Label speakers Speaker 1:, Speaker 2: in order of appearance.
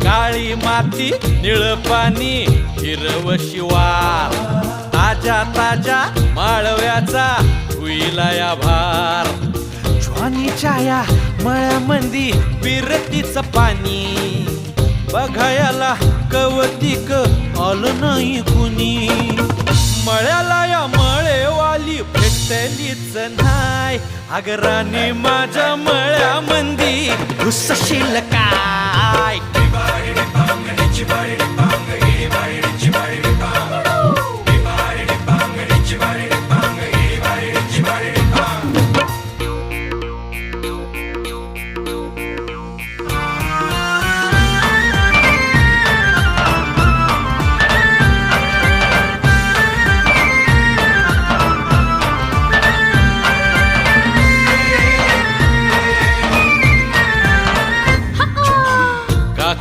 Speaker 1: काळी माती निळ पाणी हिरव शिवार ताजा ताजा माळव्याचा हुईला या भार ज्वानीच्या या मळ्यामंदी विरतीचं पाणी बघायला कवतिक आलं नाही कुणी मळ्याला या मळेवाली भेटलीच नाय अगराने माझ्या मळ्यामंदी घुसशील काय